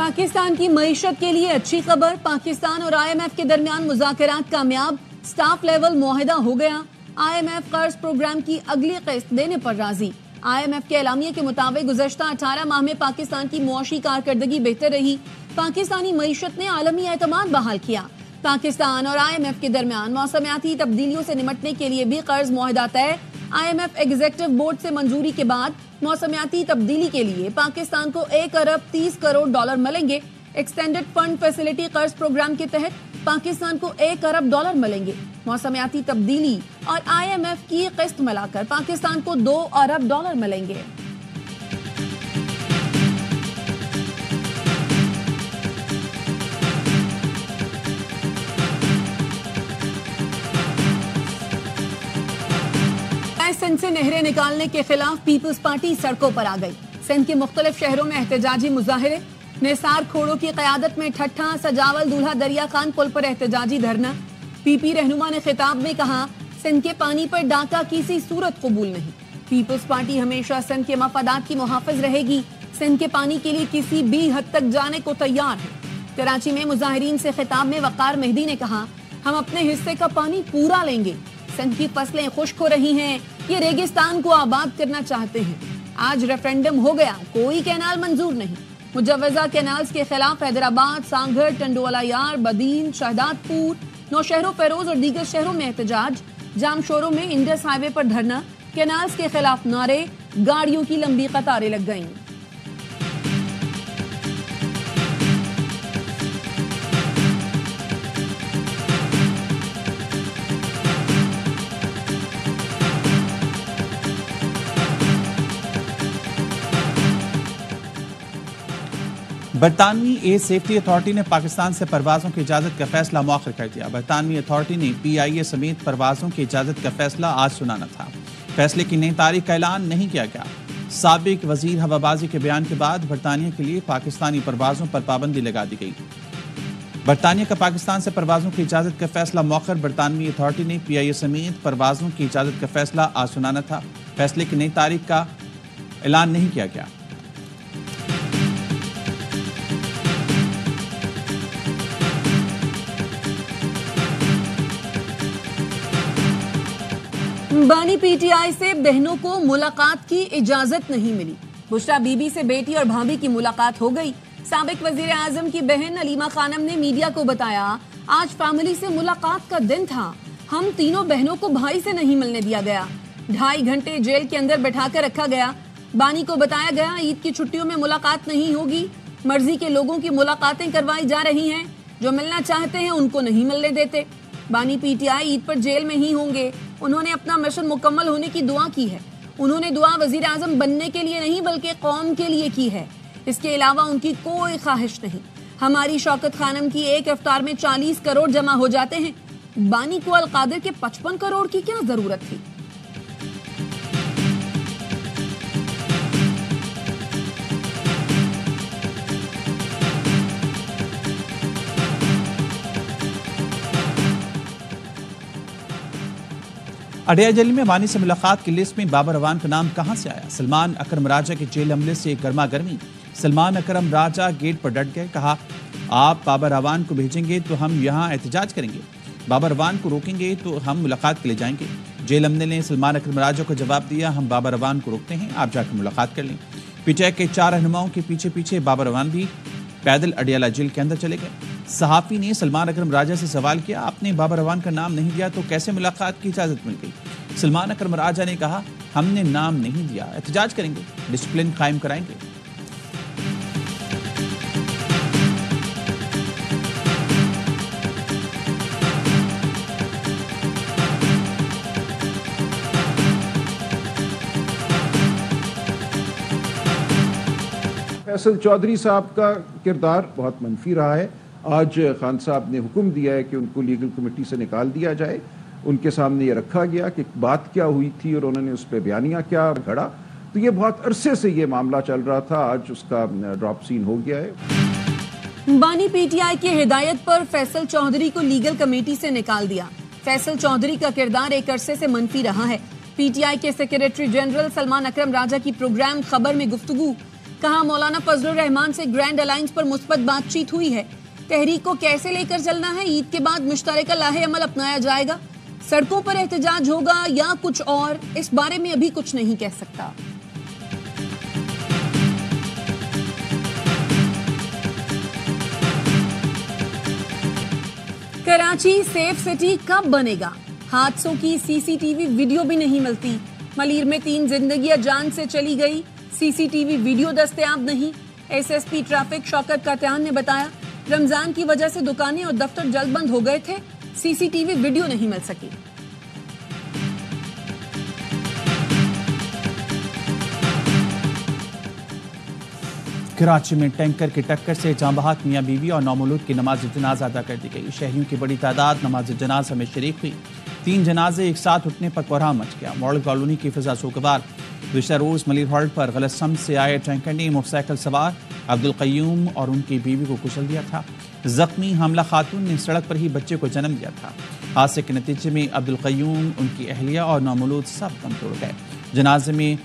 पाकिस्तान की मईशत के लिए अच्छी खबर। पाकिस्तान और IMF के दरमियान मुज़ाकरात कामयाब, स्टाफ लेवल मुआहिदा हो गया। IMF कर्ज प्रोग्राम की अगली किस्त देने पर राजी। IMF के एलामिये के मुताबिक गुज़श्ता 18 माह में पाकिस्तान की मुआशी कारकर्दगी बेहतर रही। पाकिस्तानी मईशत ने आलमी एतमाद बहाल किया। पाकिस्तान और IMF के दरमियान मौसमियाती तब्दीलियों से निमटने के लिए भी कर्ज मुआहिदा तय। IMF एग्जीक्यूटिव बोर्ड से मंजूरी के बाद मौसमियाती तब्दीली के लिए पाकिस्तान को 1 अरब 30 करोड़ डॉलर मिलेंगे। एक्सटेंडेड फंड फैसिलिटी कर्ज प्रोग्राम के तहत पाकिस्तान को 1 अरब डॉलर मिलेंगे। मौसमियाती तब्दीली और IMF की किस्त मिलाकर पाकिस्तान को 2 अरब डॉलर मिलेंगे। सिंध से नहरें निकालने के खिलाफ पीपल्स पार्टी सड़कों पर आ गई। सिंध के मुख्तलिफ शहरों में एहतजाजी मुजाहिरे। निसार खोड़ो की क़यादत में ठट्ठा, सजावल, दूल्हा दरिया खान पुल पर एहतजाजी धरना। PP रहनुमा ने खिताब में कहा, सिंध के पानी पर डाका किसी सूरत कबूल नहीं। पीपल्स पार्टी हमेशा सिंध के मफादात की मुहाफिज रहेगी। सिंध के पानी के लिए किसी भी हद तक जाने को तैयार है। कराची में मुजाहिरीन से खिताब में वकार मेहदी ने कहा, हम अपने हिस्से का पानी पूरा लेंगे। सिंध की फसलें खुश्क हो रही हैं, ये रेगिस्तान को आबाद करना चाहते हैं। आज रेफरेंडम हो गया, कोई कैनाल मंजूर नहीं। मुजव्वजा कैनाल्स के खिलाफ हैदराबाद, सांगढ़, टंडोला यार, बदीन, शहदादपुर, नौशहरों, फेरोज और दीगर शहरों में एहतजाज। जामशोरों में इंडस हाईवे पर धरना। कैनाल्स के खिलाफ नारे, गाड़ियों की लंबी कतारें लग गईं। बरतानवी एयर सेफ्टी अथॉरिटी ने पाकिस्तान से परवाजों की इजाजत का फैसला मौखर कर दिया। बरतानवी अथॉरिटी ने PIA समेत परवाजों की इजाजत का फैसला आज सुनाना था। फैसले की नई तारीख का ऐलान नहीं किया गया। साबिक वजीर हवाबाजी के बयान के बाद बरतानिया के लिए पाकिस्तानी परवाजों पर पाबंदी लगा दी गई। बरतानिया का पाकिस्तान से परवाजों की इजाजत का फैसला मौखर। बरतानवी अथॉरिटी ने PIA समेत परवाजों की इजाजत का फैसला आज सुनाना था। फैसले की नई तारीख का ऐलान नहीं किया गया। बानी PTI से बहनों को मुलाकात की इजाजत नहीं मिली। बुशरा बीबी से बेटी और भाभी की मुलाकात हो गई। साबिक वजीर आजम की बहन अलीमा खानम ने मीडिया को बताया, आज फैमिली से मुलाकात का दिन था। हम तीनों बहनों को भाई से नहीं मिलने दिया गया। 2.5 घंटे जेल के अंदर बैठाकर रखा गया। बानी को बताया गया, ईद की छुट्टियों में मुलाकात नहीं होगी। मर्जी के लोगों की मुलाकातें करवाई जा रही हैं। जो मिलना चाहते हैं उनको नहीं मिलने देते। बानी PTI ईद पर जेल में ही होंगे। उन्होंने अपना मिशन मुकम्मल होने की दुआ की है। उन्होंने दुआ वजीर आजम बनने के लिए नहीं बल्कि कौम के लिए की है। इसके अलावा उनकी कोई ख्वाहिश नहीं। हमारी शौकत खानम की एक इफ्तार में 40 करोड़ जमा हो जाते हैं। बानी को अलकादिर के 55 करोड़ की क्या जरूरत थी। अडिया जेल में बानी से मुलाकात की लिस्ट में बाबर अवान का नाम कहां से आया। सलमान अकरम राजा के जेल हमले से गर्मा गर्मी। सलमान अकरम राजा गेट पर डट गए, कहा आप बाबर अवान को भेजेंगे तो हम यहां एहतजाज करेंगे, बाबर अवान को रोकेंगे तो हम मुलाकात के लिए जाएंगे। जेल हमले ने सलमान अकरम राजा को जवाब दिया, हम बाबर अवान को रोकते हैं, आप जाकर मुलाकात कर लें। PTI के 4 रहनुमाओं के पीछे पीछे बाबर अवान भी पैदल अडियाला जेल के अंदर चले गए। सहाफी ने सलमान अकरम राजा से सवाल किया, आपने बाबर अवान का नाम नहीं दिया तो कैसे मुलाकात की इजाजत मिल गई। सलमान अकरम राजा ने कहा, हमने नाम नहीं दिया, एहतजाज करेंगे, डिसिप्लिन कायम कराएंगे। फैसल चौधरी साहब का किरदार बहुत मनफी रहा है। आज खान साहब ने हुक्म दिया है कि उनको लीगल कमेटी से निकाल दिया जाए। उनके सामने ये रखा गया कि बात क्या हुई थी और उन्होंने उस पर बयानिया क्या घड़ा। तो ये बहुत अरसे से ये मामला चल रहा था, आज उसका ड्रॉप सीन हो गया है। बानी PTI की हिदायत पर फैसल चौधरी को लीगल कमेटी से निकाल दिया। फैसल चौधरी का किरदार एक अरसे से मनफी रहा है। PTI के सेक्रेटरी जनरल सलमान अकरम राजा की प्रोग्राम खबर में गुफ्तगू। कहा मौलाना फजलुर रहमान से ग्रैंड अलायंस पर मुस्बत बातचीत हुई है। तहरीक को कैसे लेकर चलना है, ईद के बाद मुश्तरका लाहे अमल अपनाया जाएगा। सड़कों पर एहतजाज होगा या कुछ और, इस बारे में अभी कुछ नहीं कह सकता। कराची सेफ सिटी कब बनेगा? हादसों की सीसीटीवी वीडियो भी नहीं मिलती। मलीर में 3 जिंदगियां जान से चली गई, सीसीटीवी वीडियो दस्तयाब नहीं। एसएसपी ट्रैफिक शौकत कात्यान ने बताया रमजान की वजह से दुकानें और दफ्तर जल्द बंद हो गए थे, सीसीटीवी वीडियो नहीं मिल सकी। कराची में टैंकर की टक्कर से जाँ बहक मियां बीवी और नौमौलूद की नमाज जनाजा अदा कर दी गई। शहरियों की बड़ी तादाद नमाज जनाजा में शरीक हुई। 3 जनाजे एक साथ उठने पर कोहराम मच गया। मॉडल कॉलोनी की फिजा सोगवार गुज़श्ता रोज मलिर हॉल्ट पर गलत समत से आए टैंकर ने मोटरसाइकिल सवार अब्दुल कय्यूम और उनकी बीवी को कुचल दिया था। जख्मी हमला खातून ने सड़क पर ही बच्चे को जन्म दिया था। हादसे के नतीजे में अब्दुल कय्यूम, उनकी अहलिया और नौमौलूद सब दम तोड़ गए। जनाजे में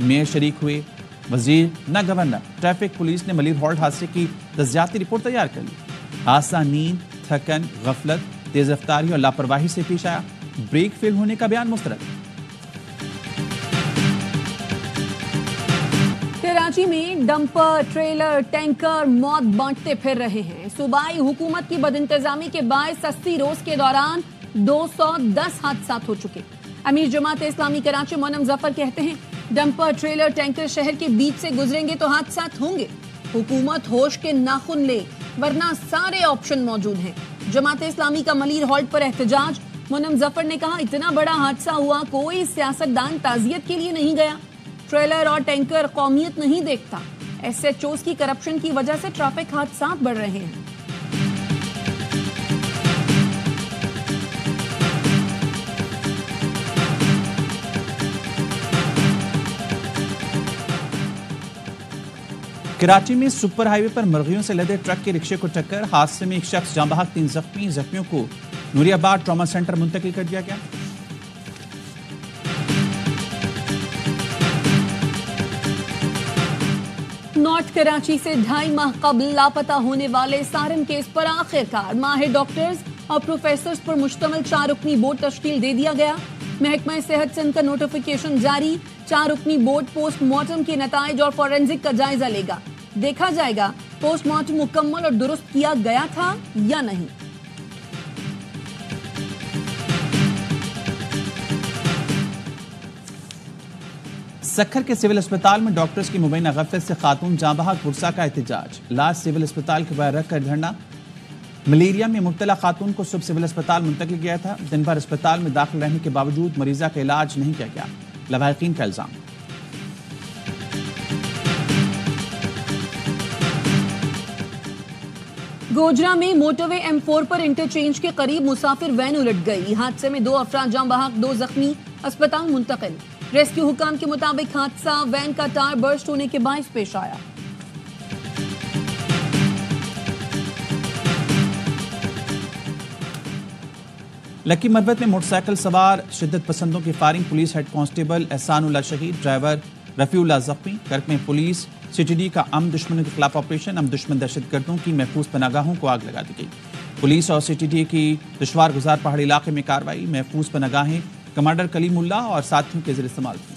मेयर शरीक हुए, वजीर न गवर्नर। ट्रैफिक पुलिस ने मलिर हॉल्ट हादसे की तज्जियाती रिपोर्ट तैयार कर ली। हादसा नींद, थकन, गफलत, तेज रफ्तारी और लापरवाही से पेश आया। ब्रेक फेल होने का बयान मुस्तरद। कराची में डंपर, ट्रेलर, टैंकर मौत बांटते फिर रहे हैं। सूबाई हुकूमत की बदइंतजामी के बायस 80 रोज के दौरान 210 हादसा हो चुके। अमीर जमात इस्लामी कराची मोनम जफर कहते हैं डंपर, ट्रेलर, टैंकर शहर के बीच से गुजरेंगे तो हादसा होंगे। हुकूमत होश के नाखुन ले, वरना सारे ऑप्शन मौजूद हैं। जमात इस्लामी का मलीर हॉल्ट पर एहतजाज। मोनम जफर ने कहा इतना बड़ा हादसा हुआ, कोई सियासतदान ताजियत के लिए नहीं गया। ट्रेलर और टैंकर कौमियत नहीं देखता। एसएचओस की करप्शन की वजह से ट्रैफिक हादसा बढ़ रहे हैं। कराची में सुपर हाईवे पर मुर्गियों से लदे ट्रक के रिक्शे को टक्कर। हादसे में एक शख्स जाँ बहक, 3 जख्मी। जख्मियों को नूरियाबाद ट्रॉमा सेंटर मुंतकिल कर दिया गया। नॉर्थ कराची से 2.5 माह कबल लापता होने वाले सारम केस पर आखिरकार माहिर डॉक्टर्स और प्रोफेसर्स पर मुश्तमिल 4 रुकनी बोर्ड तश्कील दे दिया गया। महकमा सेहत सिंध का नोटिफिकेशन जारी। 4 रुकनी बोर्ड पोस्टमार्टम के नताइज और फॉरेंसिक का जायजा लेगा। देखा जाएगा पोस्टमार्टम मुकम्मल और दुरुस्त किया गया था या नहीं। सक्खर के सिविल अस्पताल में डॉक्टर्स की मुबैना गफलत से खातून जाँ बहक पुरसा का एहतजाज। लाश सिविल अस्पताल के बाहर रखकर धरना। मलेरिया में मुब्तला खातून को सुबह सिविल अस्पताल मुंतकिल किया था। दिन भर अस्पताल में दाखिल रहने के बावजूद मरीजा का इलाज नहीं किया गया। लवाहिकीन का इल्जाम। गोजरा में मोटरवे M4 पर इंटरचेंज के करीब मुसाफिर वैन उलट गई। हादसे में 2 अफराद जाँ बहक, 2 जख्मी, अस्पताल मुंतकिल। रेस्क्यू हुकाम के मुताबिक हादसा वैन का टायर बर्स्ट होने के बायस पेश आया। लकी मरबत में मोटरसाइकिल सवार शिद्दत पसंदों की firing. Police head constable Ehsanullah शहीद, ड्राइवर रफीउल्लाह जख्मी। कर्क में पुलिस CTD का अम दुश्मनों के खिलाफ ऑपरेशन। अम दुश्मन दहशतगर्दों की महफूज पनागाहों को आग लगा दी गई। पुलिस और CTD की दुश्वार गुजार पहाड़ी इलाके में कार्रवाई। महफूज पनागाहें कमांडर कलीमुल्ला और साथियों के ज़रिए इस्तेमाल की।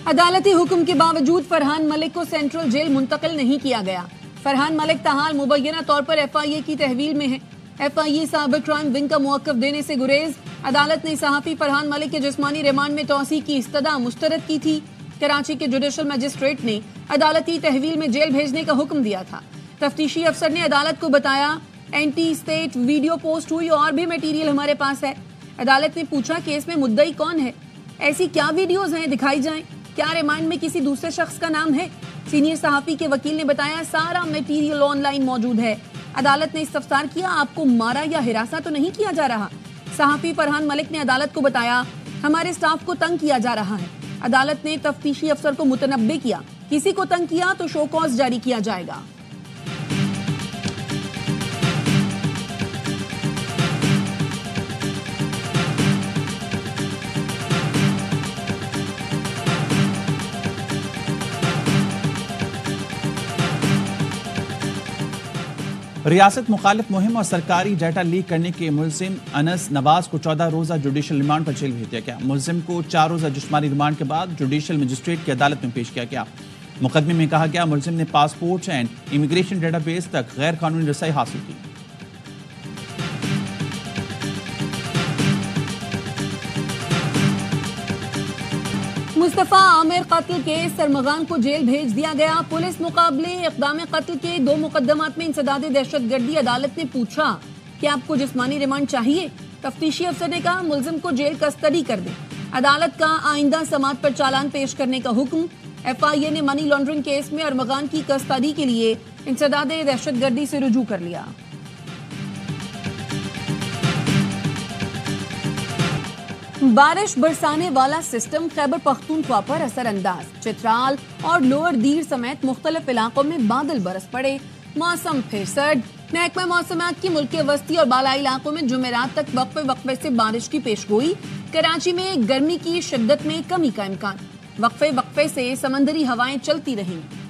अदालती हुक्म के बावजूद फरहान मलिक को सेंट्रल जेल मुंतकिल नहीं किया गया। फरहान मलिक ताहाल मुबैना तौर पर FIA की तहवील में है। FIA साइबर क्राइम विंग का मुवक्कफ देने से गुरेज। अदालत ने सहाफी फरहान मलिक के जिस्मानी रिमांड में तौसी की इस्तदा मुस्तरद की थी। कराची के जुडिशल मजिस्ट्रेट ने अदालती तहवील में जेल भेजने का हुक्म दिया था। तफ्तीशी अफसर ने अदालत को बताया एंटी स्टेट वीडियो पोस्ट हुई और भी मटीरियल हमारे पास है। अदालत ने पूछा केस में मुद्दई कौन है, ऐसी क्या वीडियोज हैं, दिखाई जाएं। क्या रिमांड में किसी दूसरे शख्स का नाम है? सीनियर सहाफी के वकील ने बताया सारा मटेरियल ऑनलाइन मौजूद है। अदालत ने इस्तफसार किया आपको मारा या हिरासा तो नहीं किया जा रहा। सहाफी फरहान मलिक ने अदालत को बताया हमारे स्टाफ को तंग किया जा रहा है। अदालत ने तफ्तीशी अफसर को मुतनब्बे किया किसी को तंग किया तो शो कॉज जारी किया जाएगा। रियासत मुखालिफ मुहिम और सरकारी डाटा लीक करने के मुलजिम अनस नवाज को 14 रोजा जुडिशल रिमांड पर जेल भेज दिया गया। मुलजिम को 4 रोजा जिस्मानी रिमांड के बाद जुडिशल मजिस्ट्रेट की अदालत में पेश किया गया। मुकदमे में कहा गया मुलजिम ने पासपोर्ट एंड इमिग्रेशन डेटाबेस तक गैर कानूनी रसाई हासिल की। मुस्तफा आमिर कत्ल केस सरमगान को जेल भेज दिया गया। पुलिस मुकाबले इक़दाम कत्ल के 2 मुकदमात में इंसदाद दहशतगर्दी। अदालत ने पूछा कि आपको जिस्मानी रिमांड चाहिए। तफ्तीशी अफसर ने कहा मुलजिम को जेल कस्टडी कर दें। अदालत का आइंदा समात पर चालान पेश करने का हुक्म। FIA ने मनी लॉन्ड्रिंग केस में अरमगान की कस्टडी के लिए इंसदाद दहशतगर्दी से रुजू कर लिया। बारिश बरसाने वाला सिस्टम खैबर पख्तूनख्वा पर असरअंदाज। चित्राल और लोअर दीर समेत मुख्तलिफ इलाकों में बादल बरस पड़े। मौसम फिर सर्द। महकमा मौसमात की मुल्क के वस्ती और बालाई इलाकों में जुमेरात तक वक्फे वक्फे से बारिश की पेशगोई। कराची में गर्मी की शिद्दत में कमी का इम्कान। वक्फे वक्फे से समंदरी हवाएं चलती रहेंगी।